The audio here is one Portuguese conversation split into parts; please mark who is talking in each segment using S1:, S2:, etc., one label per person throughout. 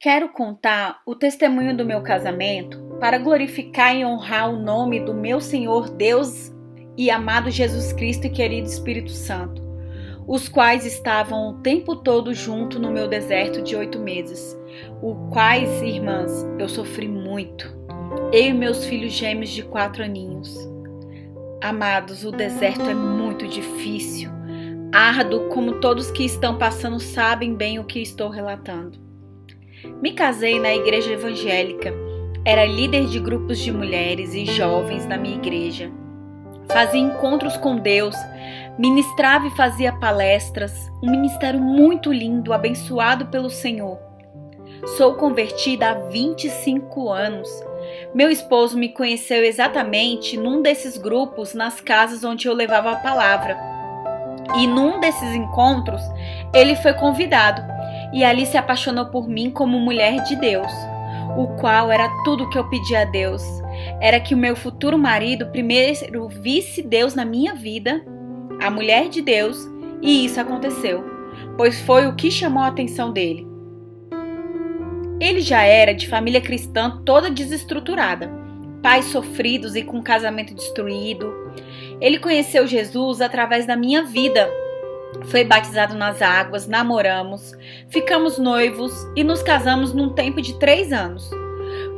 S1: Quero contar o testemunho do meu casamento para glorificar e honrar o nome do meu Senhor Deus e amado Jesus Cristo e querido Espírito Santo, os quais estavam o tempo todo junto no meu deserto de 8 meses, o quais, irmãs, eu sofri muito, eu e meus filhos gêmeos de 4 aninhos. Amados, o deserto é muito difícil, árduo, como todos que estão passando sabem bem o que estou relatando. Me casei na igreja evangélica, era líder de grupos de mulheres e jovens na minha igreja. Fazia encontros com Deus, ministrava e fazia palestras, um ministério muito lindo, abençoado pelo Senhor. Sou convertida há 25 anos. Meu esposo me conheceu exatamente num desses grupos nas casas onde eu levava a palavra. E num desses encontros, ele foi convidado e ali se apaixonou por mim como mulher de Deus, o qual era tudo que eu pedia a Deus. Era que o meu futuro marido primeiro visse Deus na minha vida, a mulher de Deus, e isso aconteceu, pois foi o que chamou a atenção dele. Ele já era de família cristã toda desestruturada, pais sofridos e com casamento destruído. Ele conheceu Jesus através da minha vida. Foi batizado nas águas, namoramos, ficamos noivos e nos casamos num tempo de 3 anos.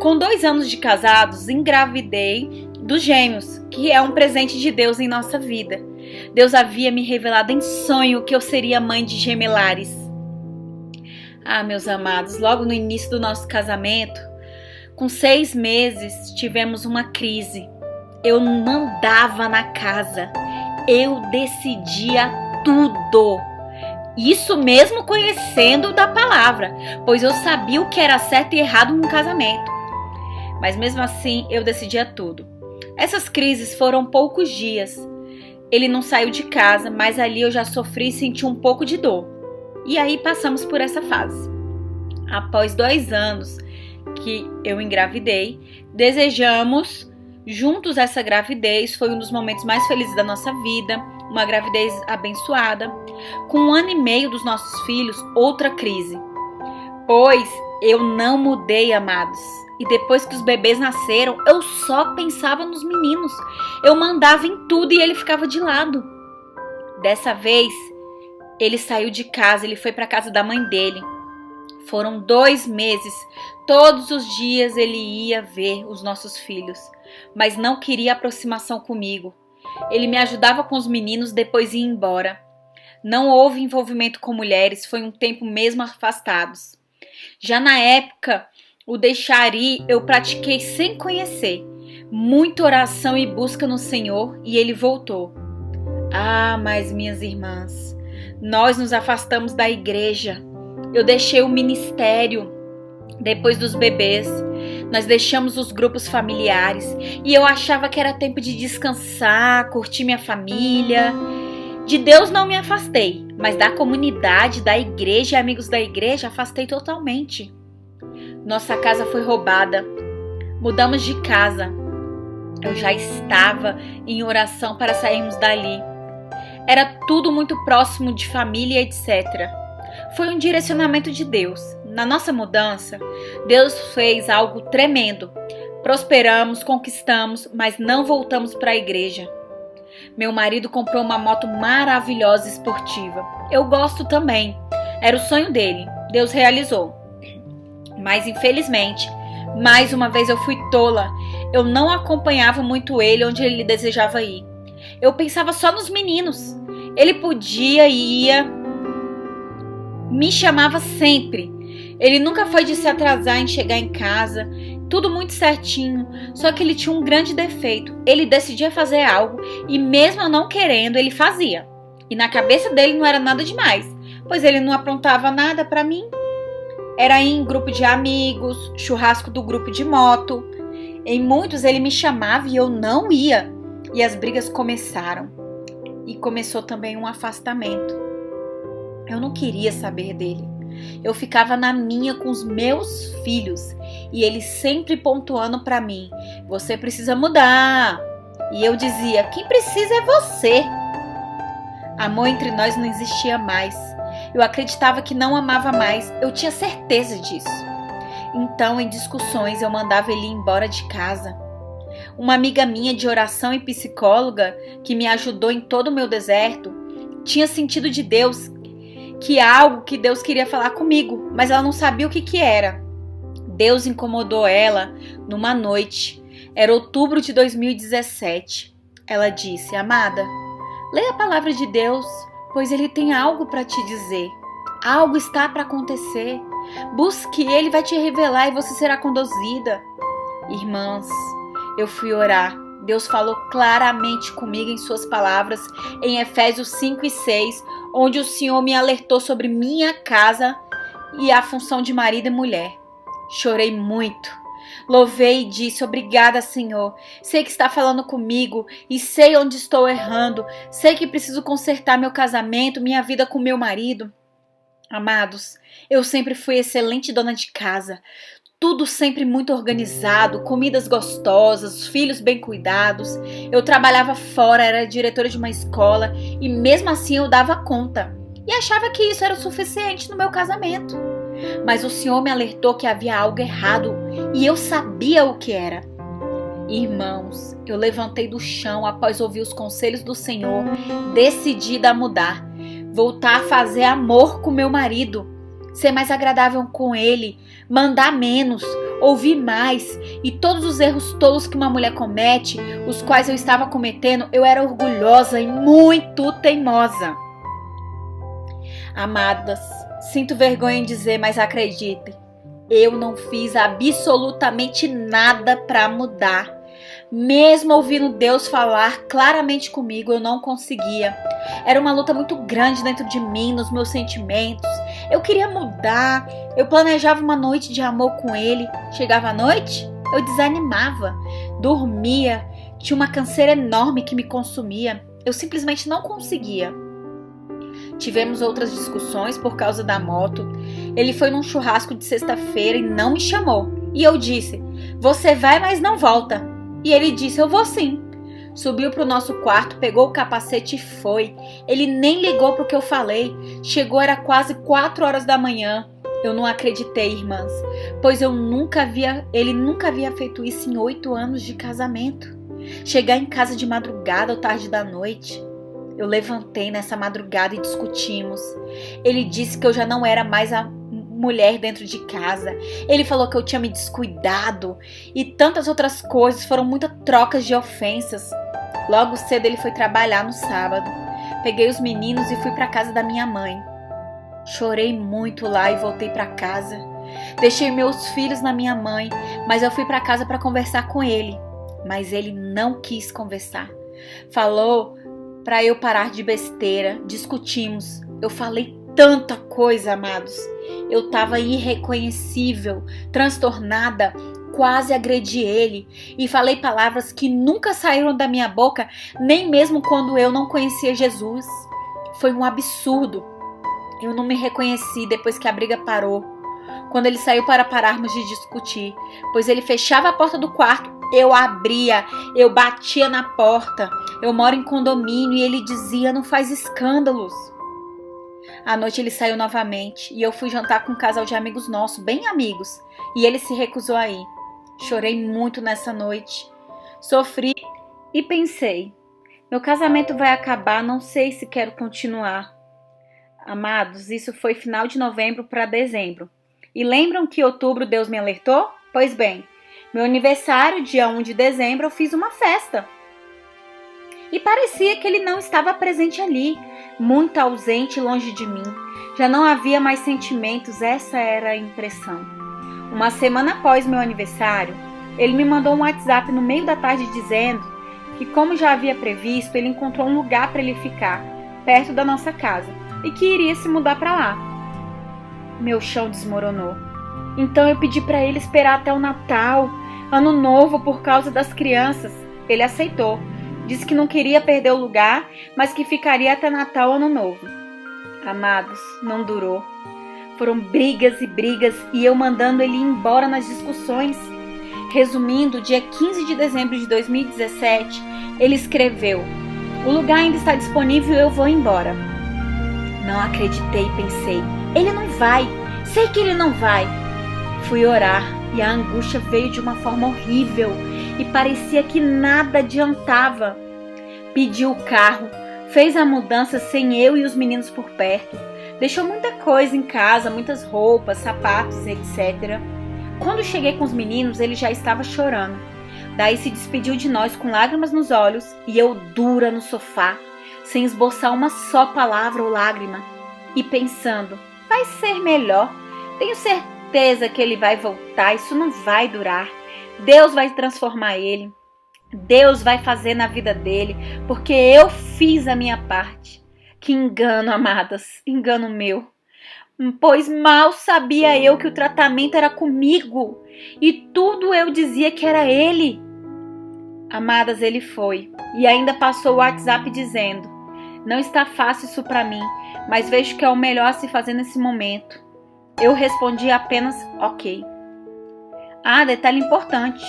S1: Com 2 anos de casados, engravidei dos gêmeos, que é um presente de Deus em nossa vida. Deus havia me revelado em sonho que eu seria mãe de gemelares. Meus amados, logo no início do nosso casamento, com 6 meses, tivemos uma crise. Eu mandava na casa, eu decidia tudo. Isso mesmo conhecendo da palavra, pois eu sabia o que era certo e errado num casamento. Mas mesmo assim, eu decidia tudo. Essas crises foram poucos dias. Ele não saiu de casa, mas ali eu já sofri e senti um pouco de dor. E aí passamos por essa fase. Após 2 anos que eu engravidei, desejamos juntos essa gravidez. Foi um dos momentos mais felizes da nossa vida, uma gravidez abençoada. Com 1 ano e meio dos nossos filhos, outra crise. Pois eu não mudei, amados. E depois que os bebês nasceram, eu só pensava nos meninos. Eu mandava em tudo e ele ficava de lado. Dessa vez, ele saiu de casa, ele foi para a casa da mãe dele. Foram 2 meses. Todos os dias ele ia ver os nossos filhos, mas não queria aproximação comigo. Ele me ajudava com os meninos, depois ia embora. Não houve envolvimento com mulheres, foi um tempo mesmo afastados. Já na época, o deixar ir eu pratiquei sem conhecer. Muita oração e busca no Senhor e ele voltou. Mas minhas irmãs, nós nos afastamos da igreja. Eu deixei o ministério depois dos bebês. Nós deixamos os grupos familiares e eu achava que era tempo de descansar, curtir minha família. De Deus não me afastei, mas da comunidade, da igreja e amigos da igreja afastei totalmente. Nossa casa foi roubada, mudamos de casa. Eu já estava em oração para sairmos dali. Era tudo muito próximo de família, etc. Foi um direcionamento de Deus. Na nossa mudança, Deus fez algo tremendo. Prosperamos, conquistamos, mas não voltamos para a igreja. Meu marido comprou uma moto maravilhosa esportiva. Eu gosto também. Era o sonho dele. Deus realizou. Mas infelizmente, mais uma vez eu fui tola. Eu não acompanhava muito ele onde ele desejava ir. Eu pensava só nos meninos. Ele podia e ia. Me chamava sempre. Ele nunca foi de se atrasar em chegar em casa, tudo muito certinho, só que ele tinha um grande defeito. Ele decidia fazer algo e mesmo eu não querendo, ele fazia. E na cabeça dele não era nada demais, pois ele não aprontava nada pra mim. Era em grupo de amigos, churrasco do grupo de moto. Em muitos ele me chamava e eu não ia. E as brigas começaram. E começou também um afastamento. Eu não queria saber dele. Eu ficava na minha com os meus filhos e ele sempre pontuando para mim: você precisa mudar. E eu dizia: quem precisa é você. Amor entre nós não existia mais. Eu acreditava que não amava mais. Eu tinha certeza disso. Então, em discussões, eu mandava ele ir embora de casa. Uma amiga minha de oração e psicóloga, que me ajudou em todo o meu deserto, tinha sentido de Deus, que algo que Deus queria falar comigo, mas ela não sabia o que era. Deus incomodou ela numa noite. Era outubro de 2017. Ela disse: amada, leia a palavra de Deus, pois Ele tem algo para te dizer. Algo está para acontecer. Busque, Ele vai te revelar e você será conduzida. Irmãs, eu fui orar. Deus falou claramente comigo em suas palavras em Efésios 5 e 6, onde o Senhor me alertou sobre minha casa e a função de marido e mulher. Chorei muito. Louvei e disse: obrigada, Senhor. Sei que está falando comigo e sei onde estou errando. Sei que preciso consertar meu casamento, minha vida com meu marido. Amados, eu sempre fui excelente dona de casa. Tudo sempre muito organizado, comidas gostosas, filhos bem cuidados. Eu trabalhava fora, era diretora de uma escola e mesmo assim eu dava conta. E achava que isso era o suficiente no meu casamento. Mas o Senhor me alertou que havia algo errado e eu sabia o que era. Irmãos, eu levantei do chão após ouvir os conselhos do Senhor, decidida a mudar, voltar a fazer amor com meu marido, ser mais agradável com ele, mandar menos, ouvir mais, e todos os erros tolos que uma mulher comete, os quais eu estava cometendo, eu era orgulhosa e muito teimosa. Amadas, sinto vergonha em dizer, mas acreditem, eu não fiz absolutamente nada para mudar. Mesmo ouvindo Deus falar claramente comigo, eu não conseguia. Era uma luta muito grande dentro de mim, nos meus sentimentos. Eu queria mudar, eu planejava uma noite de amor com ele. Chegava a noite, eu desanimava, dormia, tinha uma canseira enorme que me consumia. Eu simplesmente não conseguia. Tivemos outras discussões por causa da moto. Ele foi num churrasco de sexta-feira e não me chamou. E eu disse: você vai, mas não volta. E ele disse: eu vou sim. Subiu para o nosso quarto, pegou o capacete e foi. Ele nem ligou para o que eu falei. Chegou, era quase 4 horas da manhã. Eu não acreditei, irmãs, pois ele nunca havia feito isso em 8 anos de casamento. Chegar em casa de madrugada ou tarde da noite. Eu levantei nessa madrugada e discutimos. Ele disse que eu já não era mais a mulher dentro de casa. Ele falou que eu tinha me descuidado e tantas outras coisas. Foram muitas trocas de ofensas. Logo cedo ele foi trabalhar no sábado. Peguei os meninos e fui para casa da minha mãe. Chorei muito lá e voltei para casa. Deixei meus filhos na minha mãe, mas eu fui para casa para conversar com ele. Mas ele não quis conversar. Falou para eu parar de besteira. Discutimos. Eu falei tanta coisa, amados. Eu estava irreconhecível, transtornada, quase agredi ele e falei palavras que nunca saíram da minha boca, nem mesmo quando eu não conhecia Jesus. Foi um absurdo. Eu não me reconheci depois que a briga parou, quando ele saiu para pararmos de discutir, pois ele fechava a porta do quarto, eu abria, eu batia na porta. Eu moro em condomínio e ele dizia: não faz escândalos. À noite ele saiu novamente e eu fui jantar com um casal de amigos nossos, bem amigos, e ele se recusou a ir. Chorei muito nessa noite, sofri e pensei: meu casamento vai acabar, não sei se quero continuar. Amados, isso foi final de novembro para dezembro. E lembram que em outubro Deus me alertou? Pois bem, meu aniversário, dia 1 de dezembro, eu fiz uma festa. E parecia que ele não estava presente ali, muito ausente, longe de mim. Já não havia mais sentimentos, essa era a impressão. Uma semana após meu aniversário, ele me mandou um WhatsApp no meio da tarde dizendo que, como já havia previsto, ele encontrou um lugar para ele ficar, perto da nossa casa, e que iria se mudar para lá. Meu chão desmoronou. Então eu pedi para ele esperar até o Natal, Ano Novo, por causa das crianças. Ele aceitou. Disse que não queria perder o lugar, mas que ficaria até Natal, Ano Novo. Amados, não durou. Foram brigas e brigas e eu mandando ele ir embora nas discussões. Resumindo, dia 15 de dezembro de 2017, ele escreveu: o lugar ainda está disponível e eu vou embora. Não acreditei e pensei: ele não vai, sei que ele não vai. Fui orar e a angústia veio de uma forma horrível e parecia que nada adiantava. Pedi o carro, fez a mudança sem eu e os meninos por perto. Deixou muita coisa em casa, muitas roupas, sapatos, etc. Quando cheguei com os meninos, ele já estava chorando. Daí se despediu de nós com lágrimas nos olhos e eu dura no sofá, sem esboçar uma só palavra ou lágrima. E pensando, vai ser melhor, tenho certeza que ele vai voltar, isso não vai durar. Deus vai transformar ele, Deus vai fazer na vida dele, porque eu fiz a minha parte. Que engano, amadas, engano meu. Pois mal sabia eu que o tratamento era comigo e tudo eu dizia que era ele. Amadas, ele foi e ainda passou o WhatsApp dizendo: não está fácil isso para mim, mas vejo que é o melhor a se fazer nesse momento. Eu respondi apenas ok. Detalhe importante,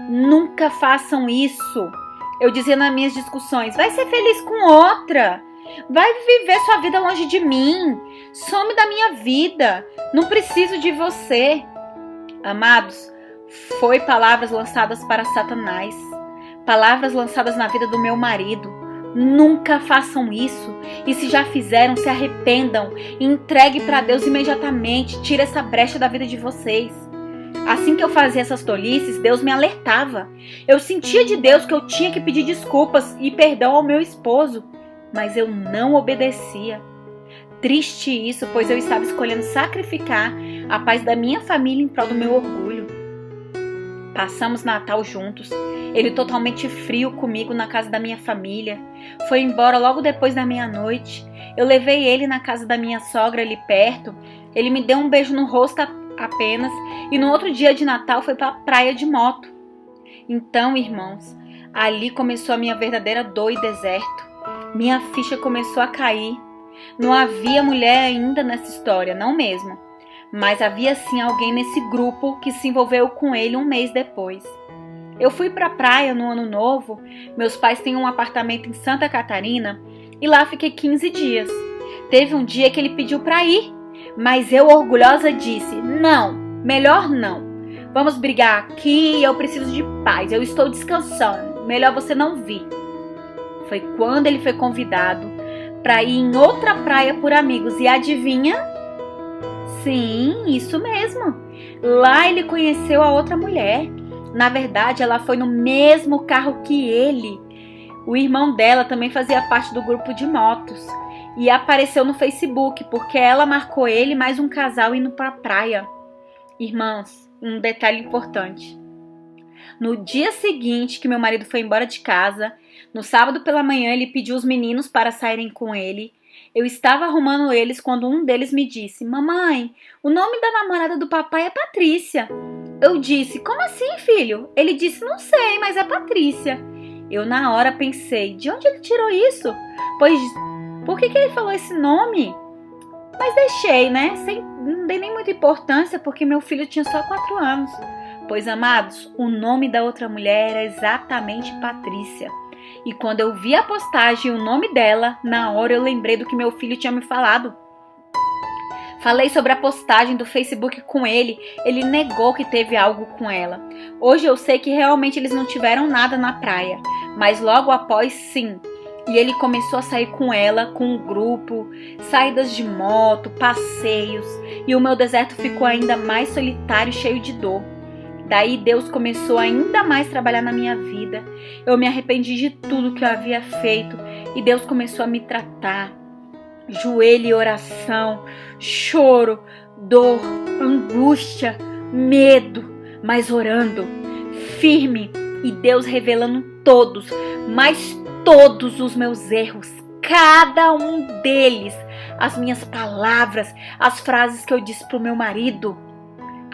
S1: nunca façam isso. Eu dizia nas minhas discussões: vai ser feliz com outra. Vai viver sua vida longe de mim. Some da minha vida. Não preciso de você. Amados, foi palavras lançadas para Satanás. Palavras lançadas na vida do meu marido. Nunca façam isso. E se já fizeram, se arrependam. E entregue para Deus imediatamente. Tire essa brecha da vida de vocês. Assim que eu fazia essas tolices, Deus me alertava. Eu sentia de Deus que eu tinha que pedir desculpas e perdão ao meu esposo. Mas eu não obedecia. Triste isso, pois eu estava escolhendo sacrificar a paz da minha família em prol do meu orgulho. Passamos Natal juntos. Ele totalmente frio comigo na casa da minha família. Foi embora logo depois da meia-noite. Eu levei ele na casa da minha sogra ali perto. Ele me deu um beijo no rosto apenas. E no outro dia de Natal foi para a praia de moto. Então, irmãos, ali começou a minha verdadeira dor e deserto. Minha ficha começou a cair. Não havia mulher ainda nessa história, não mesmo. Mas havia sim alguém nesse grupo que se envolveu com ele um mês depois. Eu fui para a praia no ano novo. Meus pais têm um apartamento em Santa Catarina e lá fiquei 15 dias. Teve um dia que ele pediu para ir, mas eu orgulhosa disse: não, melhor não. Vamos brigar aqui, eu preciso de paz, eu estou descansando, melhor você não vir. Foi quando ele foi convidado para ir em outra praia por amigos. E adivinha? Sim, isso mesmo. Lá ele conheceu a outra mulher. Na verdade, ela foi no mesmo carro que ele. O irmão dela também fazia parte do grupo de motos. E apareceu no Facebook, porque ela marcou ele mais um casal indo para a praia. Irmãos, um detalhe importante. No dia seguinte que meu marido foi embora de casa, no sábado pela manhã ele pediu os meninos para saírem com ele. Eu estava arrumando eles quando um deles me disse: mamãe, o nome da namorada do papai é Patrícia. Eu disse: como assim, filho? Ele disse: não sei, mas é Patrícia. Eu na hora pensei: de onde ele tirou isso? Pois, por que ele falou esse nome? Mas deixei, né? Não dei nem muita importância porque meu filho tinha só 4 anos. Pois, amados, o nome da outra mulher era exatamente Patrícia. E quando eu vi a postagem e o nome dela, na hora eu lembrei do que meu filho tinha me falado. Falei sobre a postagem do Facebook com ele, ele negou que teve algo com ela. Hoje eu sei que realmente eles não tiveram nada na praia, mas logo após sim. E ele começou a sair com ela, com um grupo, saídas de moto, passeios, e o meu deserto ficou ainda mais solitário e cheio de dor. Daí Deus começou ainda mais a trabalhar na minha vida. Eu me arrependi de tudo que eu havia feito e Deus começou a me tratar. Joelho e oração, choro, dor, angústia, medo, mas orando, firme, e Deus revelando todos, mas todos os meus erros, cada um deles, as minhas palavras, as frases que eu disse pro meu marido.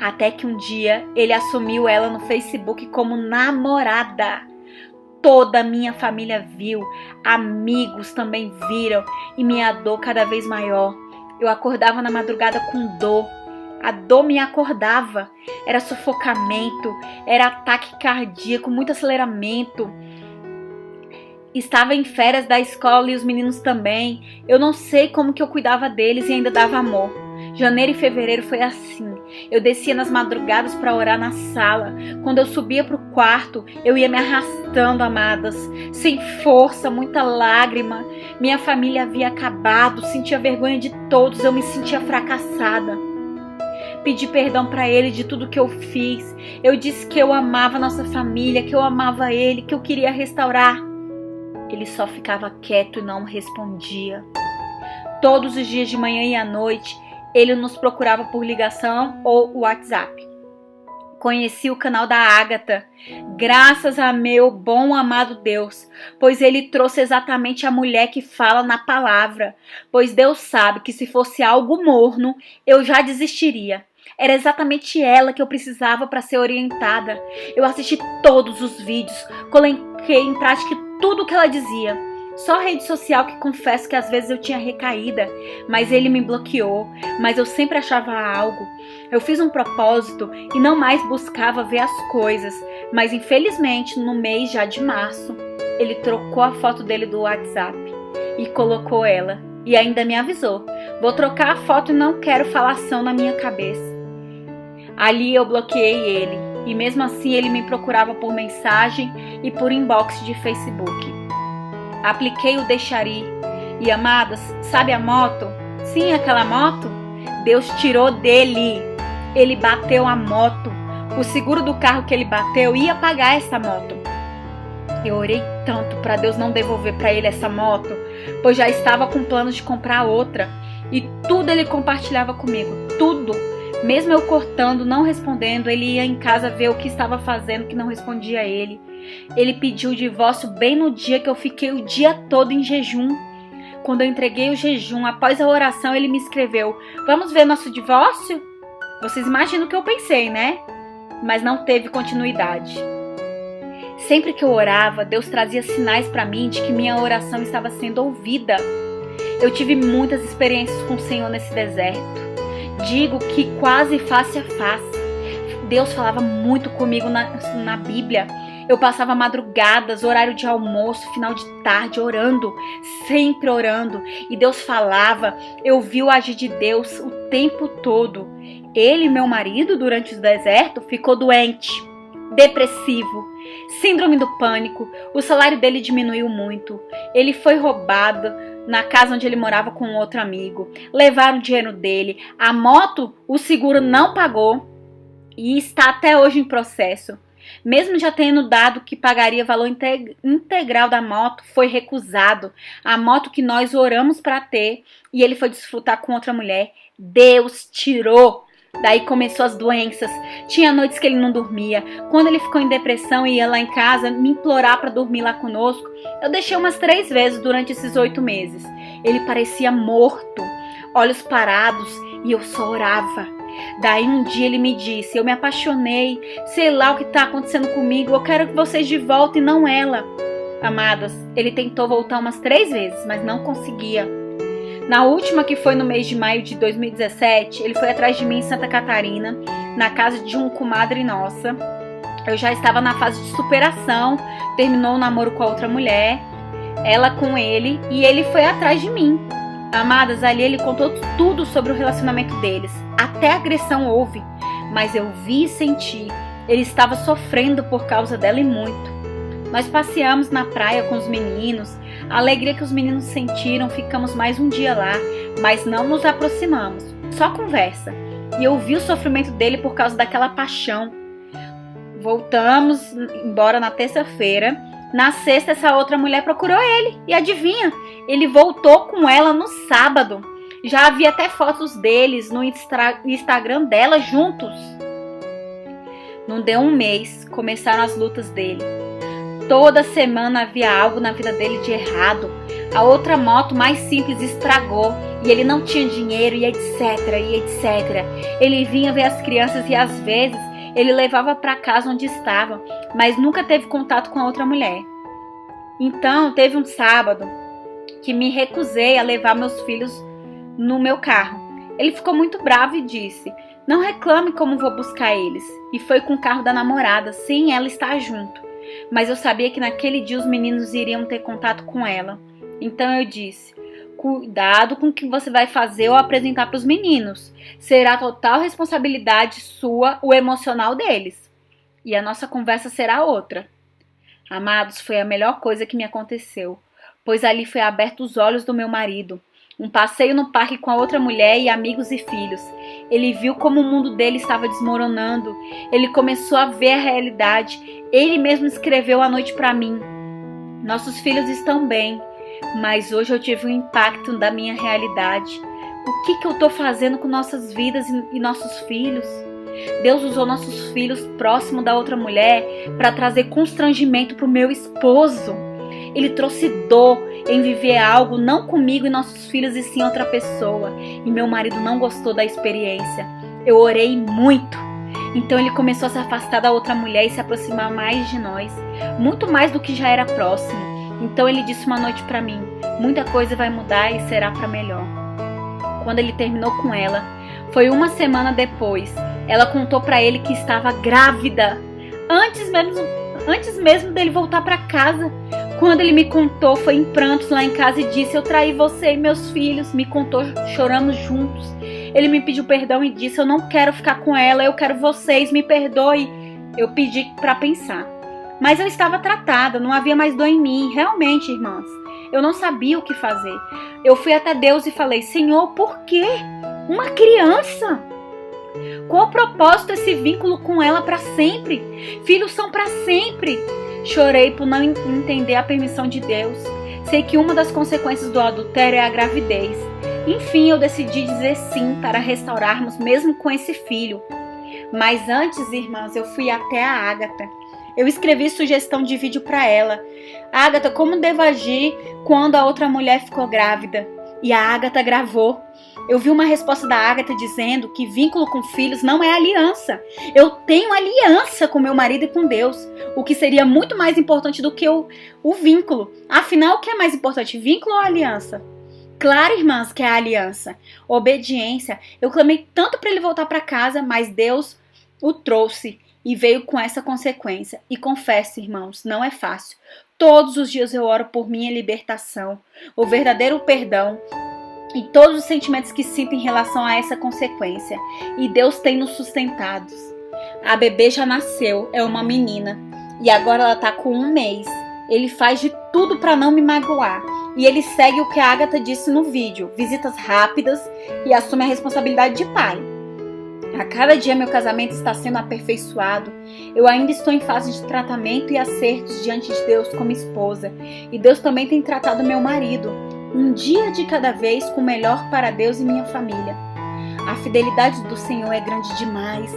S1: Até que um dia ele assumiu ela no Facebook como namorada. Toda a minha família viu, amigos também viram e minha dor cada vez maior. Eu acordava na madrugada com dor. A dor me acordava. Era sufocamento, era ataque cardíaco, muito aceleramento. Estava em férias da escola e os meninos também. Eu não sei como que eu cuidava deles e ainda dava amor. Janeiro e fevereiro foi assim. Eu descia nas madrugadas para orar na sala. Quando eu subia para o quarto, eu ia me arrastando, amadas, sem força, muita lágrima. Minha família havia acabado, sentia vergonha de todos, eu me sentia fracassada. Pedi perdão para ele de tudo que eu fiz. Eu disse que eu amava nossa família, que eu amava ele, que eu queria restaurar. Ele só ficava quieto e não respondia. Todos os dias de manhã e à noite, ele nos procurava por ligação ou WhatsApp. Conheci o canal da Ágata, graças a meu bom amado Deus, pois ele trouxe exatamente a mulher que fala na palavra, pois Deus sabe que se fosse algo morno, eu já desistiria. Era exatamente ela que eu precisava para ser orientada. Eu assisti todos os vídeos, coloquei em prática tudo o que ela dizia. Só rede social que confesso que às vezes eu tinha recaída, mas ele me bloqueou, mas eu sempre achava algo. Eu fiz um propósito e não mais buscava ver as coisas, mas infelizmente no mês já de março, ele trocou a foto dele do WhatsApp e colocou ela e ainda me avisou: vou trocar a foto e não quero falação na minha cabeça. Ali eu bloqueei ele e mesmo assim ele me procurava por mensagem e por inbox de Facebook. Apliquei o deixari e, amadas, sabe a moto? Sim, aquela moto? Deus tirou dele. Ele bateu a moto. O seguro do carro que ele bateu ia pagar essa moto. Eu orei tanto para Deus não devolver para ele essa moto, pois já estava com planos de comprar outra. E tudo ele compartilhava comigo, tudo. Mesmo eu cortando, não respondendo, ele ia em casa ver o que estava fazendo que não respondia a ele. Ele pediu o divórcio bem no dia que eu fiquei o dia todo em jejum. Quando eu entreguei o jejum, após a oração, ele me escreveu: vamos ver nosso divórcio? Vocês imaginam o que eu pensei, né? Mas não teve continuidade. Sempre que eu orava, Deus trazia sinais para mim de que minha oração estava sendo ouvida. Eu tive muitas experiências com o Senhor nesse deserto. Digo que quase face a face. Deus falava muito comigo na Bíblia. Eu passava madrugadas, horário de almoço, final de tarde, orando, sempre orando. E Deus falava, eu vi o agir de Deus o tempo todo. Ele, meu marido, durante o deserto, ficou doente, depressivo, síndrome do pânico. O salário dele diminuiu muito. Ele foi roubado na casa onde ele morava com outro amigo. Levaram o dinheiro dele. A moto, o seguro não pagou e está até hoje em processo. Mesmo já tendo dado que pagaria valor integral da moto, foi recusado. A moto que nós oramos para ter e ele foi desfrutar com outra mulher. Deus tirou. Daí começou as doenças. Tinha noites que ele não dormia. Quando ele ficou em depressão e ia lá em casa me implorar para dormir lá conosco, eu deixei umas 3 vezes durante esses 8 meses. Ele parecia morto, olhos parados, e eu só orava. Daí um dia ele me disse: eu me apaixonei, sei lá o que está acontecendo comigo, eu quero que vocês de volta e não ela. Amadas, ele tentou voltar umas 3 vezes, mas não conseguia. Na última, que foi no mês de maio de 2017, ele foi atrás de mim em Santa Catarina, na casa de um comadre nossa. Eu já estava na fase de superação, terminou o namoro com a outra mulher, ela com ele, e ele foi atrás de mim. Amadas, ali ele contou tudo sobre o relacionamento deles. Até agressão houve, mas eu vi e senti. Ele estava sofrendo por causa dela e muito. Nós passeamos na praia com os meninos. A alegria que os meninos sentiram, ficamos mais um dia lá, mas não nos aproximamos. Só conversa. E eu vi o sofrimento dele por causa daquela paixão. Voltamos embora na terça-feira. Na sexta, essa outra mulher procurou ele. E adivinha? Ele voltou com ela no sábado. Já havia até fotos deles no Instagram dela juntos. Não deu um mês, começaram as lutas dele. Toda semana havia algo na vida dele de errado. A outra moto mais simples estragou e ele não tinha dinheiro e etc, e etc. Ele vinha ver as crianças e às vezes ele levava para casa onde estava, mas nunca teve contato com a outra mulher. Então teve um sábado que me recusei a levar meus filhos no meu carro. Ele ficou muito bravo e disse: não reclame como vou buscar eles. E foi com o carro da namorada, sem ela estar junto. Mas eu sabia que naquele dia os meninos iriam ter contato com ela. Então eu disse: Cuidado com o que você vai fazer ou apresentar para os meninos. Será total responsabilidade sua o emocional deles. E a nossa conversa será outra. Amados, foi a melhor coisa que me aconteceu, pois ali foi aberto os olhos do meu marido. Um passeio no parque com a outra mulher e amigos e filhos. Ele viu como o mundo dele estava desmoronando. Ele começou a ver a realidade. Ele mesmo escreveu à noite para mim: nossos filhos estão bem, mas hoje eu tive um impacto da minha realidade. O que eu estou fazendo com nossas vidas e nossos filhos? Deus usou nossos filhos próximo da outra mulher para trazer constrangimento para o meu esposo. Ele trouxe dor em viver algo não comigo e nossos filhos, e sim outra pessoa. E meu marido não gostou da experiência. Eu orei muito. Então ele começou a se afastar da outra mulher e se aproximar mais de nós. Muito mais do que já era próximo. Então ele disse uma noite para mim: muita coisa vai mudar e será para melhor. Quando ele terminou com ela, foi uma semana depois, ela contou para ele que estava grávida. Antes mesmo dele voltar para casa. Quando ele me contou, foi em prantos lá em casa e disse: eu traí você e meus filhos. Me contou, choramos juntos. Ele me pediu perdão e disse: eu não quero ficar com ela, eu quero vocês, me perdoe. Eu pedi para pensar. Mas eu estava tratada, não havia mais dor em mim. Realmente, irmãs, eu não sabia o que fazer. Eu fui até Deus e falei: Senhor, por quê? Uma criança? Qual o propósito desse vínculo com ela para sempre? Filhos são para sempre. Chorei por não entender a permissão de Deus. Sei que uma das consequências do adultério é a gravidez. Enfim, eu decidi dizer sim para restaurarmos mesmo com esse filho. Mas antes, irmãs, eu fui até a Ágata. Eu escrevi sugestão de vídeo para ela. Ágata, como devo agir quando a outra mulher ficou grávida? E a Ágata gravou. Eu vi uma resposta da Ágata dizendo que vínculo com filhos não é aliança. Eu tenho aliança com meu marido e com Deus, o que seria muito mais importante do que o vínculo. Afinal, o que é mais importante, vínculo ou aliança? Claro, irmãs, que é a aliança. Obediência. Eu clamei tanto para ele voltar para casa, mas Deus o trouxe e veio com essa consequência. E confesso, irmãos, não é fácil. Todos os dias eu oro por minha libertação, o verdadeiro perdão e todos os sentimentos que sinto em relação a essa consequência. E Deus tem nos sustentado. A bebê já nasceu, é uma menina, e agora ela está com 1 mês. Ele faz de tudo para não me magoar. E ele segue o que a Ágata disse no vídeo: visitas rápidas, e assume a responsabilidade de pai. A cada dia meu casamento está sendo aperfeiçoado. Eu ainda estou em fase de tratamento e acertos diante de Deus como esposa. E Deus também tem tratado meu marido, um dia de cada vez, com o melhor para Deus e minha família. A fidelidade do Senhor é grande demais.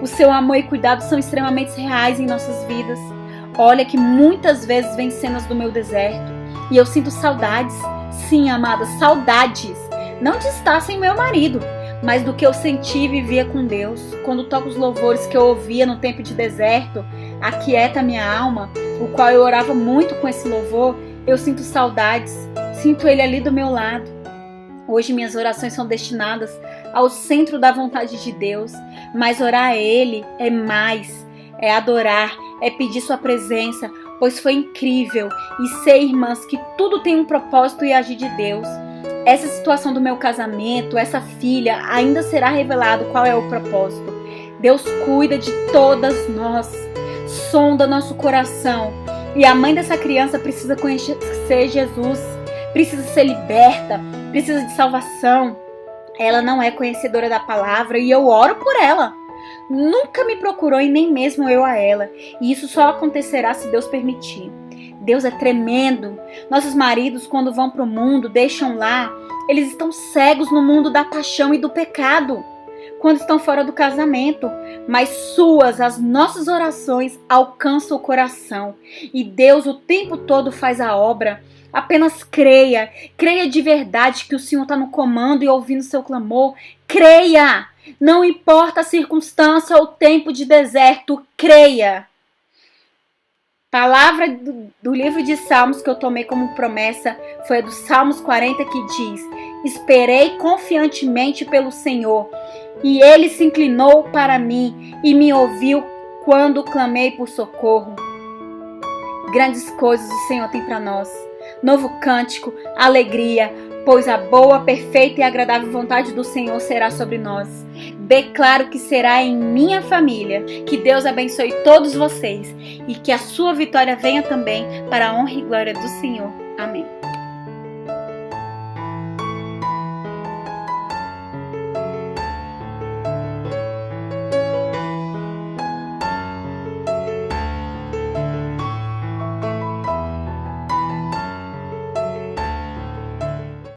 S1: O seu amor e cuidado são extremamente reais em nossas vidas. Olha que muitas vezes vem cenas do meu deserto e eu sinto saudades. Sim, amadas, saudades. Não de estar sem meu marido, mas do que eu senti e vivia com Deus. Quando toco os louvores que eu ouvia no tempo de deserto, aquieta minha alma, o qual eu orava muito com esse louvor, eu sinto saudades, sinto ele ali do meu lado. Hoje minhas orações são destinadas ao centro da vontade de Deus, mas orar a Ele é mais, é adorar, é pedir sua presença, pois foi incrível. E sei, irmãs, que tudo tem um propósito e agir de Deus. Essa situação do meu casamento, essa filha, ainda será revelado qual é o propósito. Deus cuida de todas nós, sonda nosso coração. E a mãe dessa criança precisa conhecer Jesus, precisa ser liberta, precisa de salvação. Ela não é conhecedora da palavra e eu oro por ela. Nunca me procurou e nem mesmo eu a ela. E isso só acontecerá se Deus permitir. Deus é tremendo. Nossos maridos, quando vão para o mundo, deixam lá, eles estão cegos no mundo da paixão e do pecado, quando estão fora do casamento. Mas as nossas orações alcançam o coração. E Deus o tempo todo faz a obra. Apenas creia de verdade que o Senhor está no comando e ouvindo seu clamor. Creia! Não importa a circunstância ou o tempo de deserto, creia! Palavra do livro de Salmos que eu tomei como promessa foi a do Salmos 40, que diz: esperei confiantemente pelo Senhor, e Ele se inclinou para mim e me ouviu quando clamei por socorro. Grandes coisas o Senhor tem para nós. Novo cântico, alegria, pois a boa, perfeita e agradável vontade do Senhor será sobre nós. Declaro que será em minha família. Que Deus abençoe todos vocês e que a sua vitória venha também para a honra e glória do Senhor. Amém.